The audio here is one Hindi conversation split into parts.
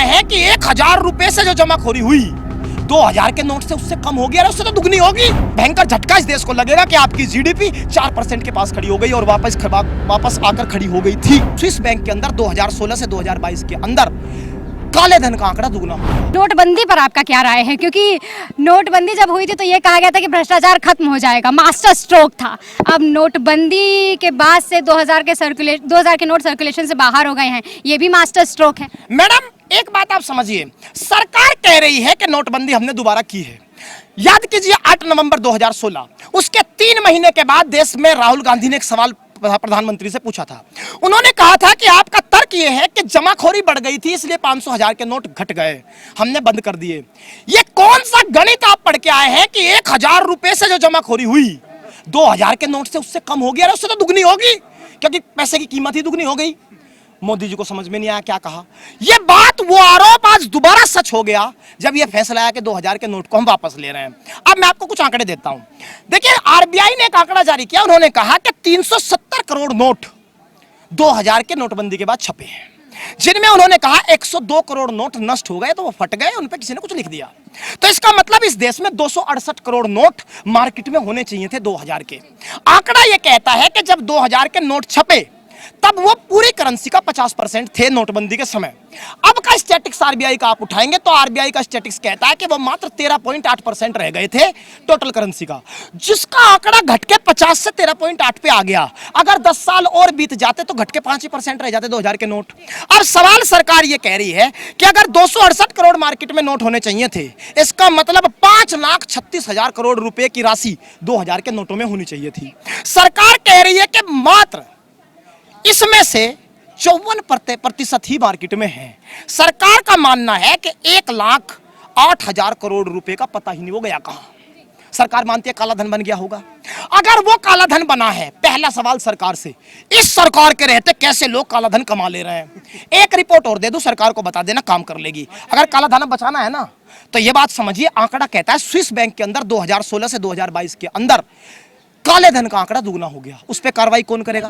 है कि 1000 रुपए से जो जमाखोरी हुई 2000 के नोट से उससे कम हो गया, उससे तो दुगनी होगी। भयंकर झटका इस देश को लगेगा कि आपकी जीडीपी 4% के पास खड़ी हो गई और वापस आकर खड़ी हो गई थी। स्विस बैंक के अंदर 2016 से 2022 के अंदर काले धन का आंकड़ा दुगना हो गया। नोटबंदी पर आपका क्या राय है? क्योंकि नोटबंदी जब हुई थी तो ये कहा गया था कि भ्रष्टाचार खत्म हो जाएगा, मास्टर स्ट्रोक था। अब नोटबंदी के बाद से 2000 के नोट सर्कुलेशन से बाहर हो गए हैं, ये भी मास्टर स्ट्रोक है। मैडम एक बात आप समझिए, सरकार कह रही है कि नोटबंदी हमने दोबारा की है। याद कीजिए 8 नवंबर 2016, उसके 3 महीने के बाद देश में राहुल गांधी ने एक सवाल प्रधानमंत्री से पूछा था। उन्होंने कहा था कि आपका तर्क यह है कि जमाखोरी बढ़ गई थी इसलिए 500,000 के नोट घट गए, हमने बंद कर दिए। ये कौन सा गणित आप पढ़ के आए हैं कि 1000 रुपए से जो जमाखोरी हुई 2000 के नोट से उससे कम हो गया, उससे तो दुगनी होगी क्योंकि पैसे की कीमत ही दुगनी हो गई। मोदी जी को समझ में नहीं आया क्या कहा। यह बात, वो आरोप आज दोबारा सच हो गया जब यह फैसला आया कि 2000 के नोट को हम वापस ले रहे हैं। अब मैं आपको कुछ आंकड़े देता हूं। देखिए आरबीआई ने एक आंकड़ा जारी किया, उन्होंने कहा कि 370 करोड़ नोट 2000 के नोटबंदी के बाद छपे हैं, जिनमें उन्होंने कहा 102 करोड़ नोट नष्ट हो गए, तो वो फट गए, उन पे किसी ने कुछ लिख दिया। तो इसका मतलब इस देश में 268 करोड़ नोट मार्केट में होने चाहिए थे 2000 के। आंकड़ा यह कहता है कि जब 2000 के नोट छपे तब वो पूरी करेंसी का 50% थे नोटबंदी के समय। अब का स्टैटिक्स आरबीआई का आप उठाएंगे तो आरबीआई का स्टैटिक्स कहता है कि वो मात्र 13.8% रह गए थे टोटल करेंसी का, जिसका आंकड़ा घट के 50 से 13.8 पे आ गया। अगर 10 साल और बीत जाते तो घट के 5% रह जाते 2000 के नोट। अब सवाल सरकार ये कह रही है कि अगर 268 करोड़ मार्केट में नोट होने चाहिए थे, इसका मतलब 5,36,000 करोड़ रुपए की राशि 2000 के नोटों में होनी चाहिए थी। सरकार कह रही है कि मात्र इसमें से 54% ही मार्केट में है। सरकार का मानना है कि 1,08,000 करोड़ रुपए का पता ही नहीं, वो गया कहां। सरकार मानती है काला धन बन गया होगा। अगर वो काला धन बना है, पहला सवाल सरकार से, इस सरकार के रहते कैसे लोग काला धन कमा ले रहे हैं? एक रिपोर्ट और दे दो, सरकार को बता देना, काम कर लेगी। अगर काला धन बचाना है ना तो ये बात समझिए, आंकड़ा कहता है स्विस बैंक के अंदर 2016 से 2022 के अंदर काले धन का आंकड़ा दुगना हो गया। उस पे कार्रवाई कौन करेगा?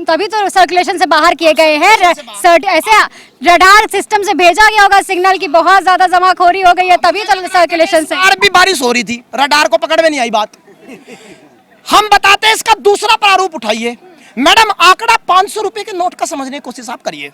तभी तो सर्कुलेशन से बाहर किए गए हैं। ऐसे रडार सिस्टम से भेजा गया होगा सिग्नल की बहुत ज्यादा जमाखोरी हो गई है, तभी तो सर्कुलेशन से। भी बारिश हो रही थी, रडार को पकड़ में नहीं आई बात। हम बताते हैं इसका दूसरा प्रारूप उठाइए। मैडम आंकड़ा 500 रुपए के नोट का समझने की कोशिश आप करिए।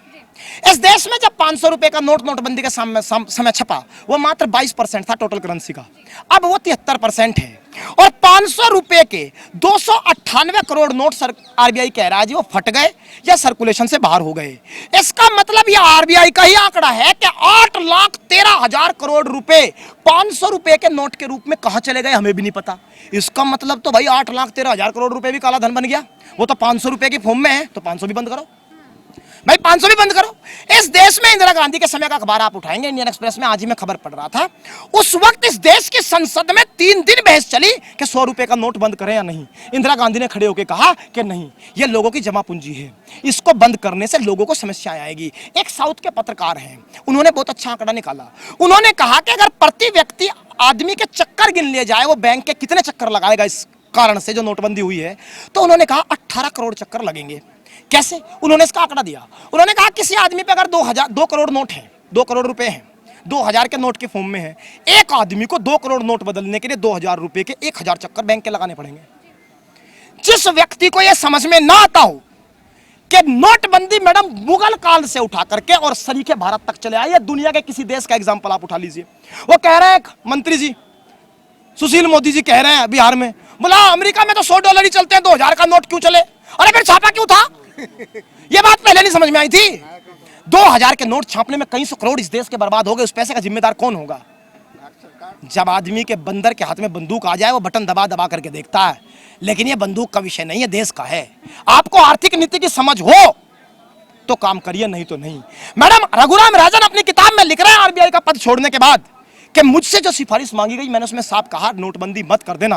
इस देश में जब 500 रुपए का नोट नोटबंदी के समय छपा, वो मात्र 22% था टोटल करेंसी का। अब वो 73% है और 500 रुपए के 298 करोड़ नोट आरबीआई कह रहा है जी वो फट गए या सर्कुलेशन से बाहर हो गए। इसका मतलब ये आरबीआई का ही आंकड़ा है कि 8,13,000 करोड़ रुपए 500 रुपए के नोट के रूप में कहां चले गए हमें भी नहीं पता। इसका मतलब तो भाई 8,13,000 करोड़ रुपए भी काला धन बन गया। वो तो 500 रुपए की फॉर्म में है, तो 500 भी बंद करो भाई, 500 भी बंद करो। इस देश में इंदिरा गांधी के समय का अखबार आप उठाएंगे, इंडियन एक्सप्रेस में आज ही मैं खबर पढ़ रहा था। उस वक्त इस देश की संसद में 3 दिन बहस चली कि 100 रुपए का नोट बंद करें या नहीं। इंदिरा गांधी ने खड़े होकर कहा कि नहीं, ये लोगों की जमा पूंजी है, इसको बंद करने से लोगों को समस्याएं आएगी। एक साउथ के पत्रकार हैं, उन्होंने बहुत अच्छा आंकड़ा निकाला। उन्होंने कहा कि अगर प्रति व्यक्ति आदमी के चक्कर गिन लिए जाए, वो बैंक के कितने चक्कर लगाएगा इस कारण से जो नोटबंदी हुई है, तो उन्होंने कहा 18 करोड़ चक्कर लगेंगे। कैसे? उन्होंने इसका आंकड़ा दिया। उन्होंने कहा किसी आदमी पे अगर 2 करोड़ नोट है, 2 करोड़ रुपए हैं, 2000 के नोट के फॉर्म में है, एक आदमी को 2 करोड़ नोट बदलने के लिए 2000 रुपए के 1000 चक्कर बैंक के लगाने पड़ेंगे। जिस व्यक्ति को यह समझ में ना आता हो कि नोटबंदी मैडम मुगल काल से उठा करके और सरीखे भारत तक चले आए, दुनिया के किसी देश का एग्जाम्पल आप उठा लीजिए। वो कह रहे हैं मंत्री जी, सुशील मोदी जी कह रहे हैं बिहार में, बोला अमेरिका में तो $100 ही चलते हैं, 2000 का नोट क्यों चले? अरे फिर छापा क्यों था? ये बात पहले नहीं समझ में आई थी। 2000 के नोट छापने में कई सौ करोड़ इस देश के बर्बाद हो गए, उस पैसे का जिम्मेदार कौन होगा? जब आदमी के बंदर के हाथ में बंदूक आ जाए, वो बटन दबा दबा करके देखता है, लेकिन ये बंदूक का विषय नहीं है, देश का है। आपको आर्थिक नीति की समझ हो तो काम करिए, नहीं तो नहीं। मैडम रघुराम राजन अपनी किताब में लिख रहे हैं आरबीआई का पद छोड़ने के बाद कि मुझसे जो सिफारिश मांगी गई, मैंने उसमें साफ कहा नोटबंदी मत कर देना।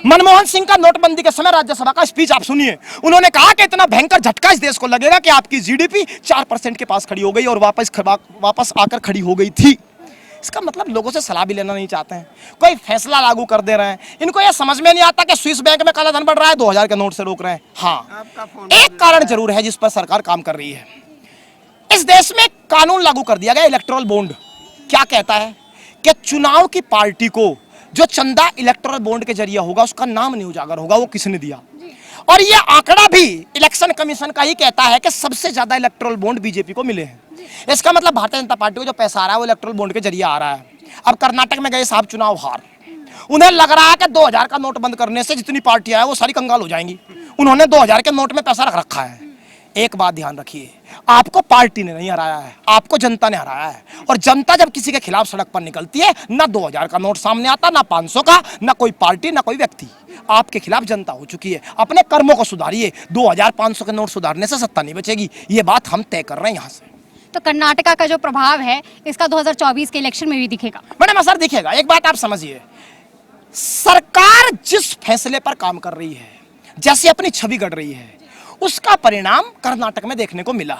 मनमोहन सिंह का नोटबंदी के समय राज्यसभा का स्पीच आप सुनिए। उन्होंने कहा कि इतना भयंकर झटका इस देश को लगेगा कि आपकी जीडीपी 4% के पास खड़ी हो गई और वापस आकर खड़ी हो गई थी। इसका मतलब लोगों से सलाह भी लेना नहीं चाहते हैं, कोई फैसला लागू कर दे रहे हैं। इनको यह समझ में नहीं आता कि स्विस बैंक में काला धन बढ़ रहा है, 2000 के नोट से रोक रहे हैं। हाँ, एक कारण जरूर है जिस पर सरकार काम कर रही है। इस देश में कानून लागू कर दिया गया इलेक्टोरल बॉन्ड। क्या कहता है कि चुनाव की पार्टी को जो चंदा इलेक्टोरल बॉन्ड के जरिए होगा उसका नाम नहीं उजागर होगा, वो किसने दिया। और ये आंकड़ा भी इलेक्शन कमीशन का ही कहता है कि सबसे ज्यादा इलेक्टोरल बॉन्ड बीजेपी को मिले हैं। इसका मतलब भारतीय जनता पार्टी को जो पैसा आ रहा है वो इलेक्टोरल बॉन्ड के जरिए आ रहा है। अब कर्नाटक में गए साहब चुनाव हार, उन्हें लग रहा है कि 2000 का नोट बंद करने से जितनी पार्टियां हैं वो सारी कंगाल हो जाएंगी। उन्होंने 2000 के नोट में पैसा रख रखा है। एक बात ध्यान रखिए, आपको पार्टी ने नहीं हराया है, आपको जनता ने हराया है। और जनता जब किसी के खिलाफ सड़क पर निकलती है, ना 2000 का नोट सामने आता, ना 500 का, ना कोई पार्टी, ना कोई व्यक्ति। आपके खिलाफ जनता हो चुकी है। अपने कर्मों को सुधारिए। 2000 500 के नोट सुधारने से सत्ता नहीं बचेगी, ये बात हम तय कर रहे हैं यहाँ से। तो कर्नाटका का जो प्रभाव है इसका 2024 के इलेक्शन में भी दिखेगा। मैडम असर दिखेगा। एक बात आप समझिए, सरकार जिस फैसले पर काम कर रही है, जैसे अपनी छवि गढ़ रही है, उसका परिणाम कर्नाटक में देखने को मिला।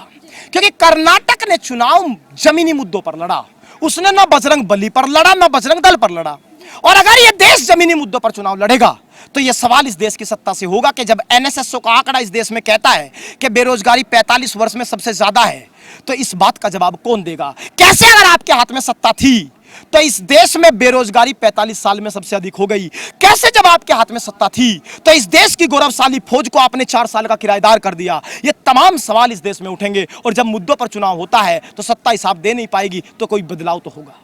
क्योंकि कर्नाटक ने चुनाव जमीनी मुद्दों पर लड़ा, उसने ना बजरंग बली पर लड़ा, ना बजरंग दल पर लड़ा। और अगर ये देश जमीनी मुद्दों पर चुनाव लड़ेगा तो ये सवाल इस देश की सत्ता से होगा कि जब एनएसएसओ का आंकड़ा इस देश में कहता है कि बेरोजगारी 45 वर्ष में सबसे ज्यादा है, तो इस बात का जवाब कौन देगा। कैसे अगर आपके हाथ में सत्ता थी तो इस देश में बेरोजगारी 45 साल में सबसे अधिक हो गई। कैसे जब आपके हाथ में सत्ता थी तो इस देश की गौरवशाली फौज को आपने 4 साल का किराएदार कर दिया। ये तमाम सवाल इस देश में उठेंगे। और जब मुद्दों पर चुनाव होता है तो सत्ता हिसाब दे नहीं पाएगी, तो कोई बदलाव तो होगा।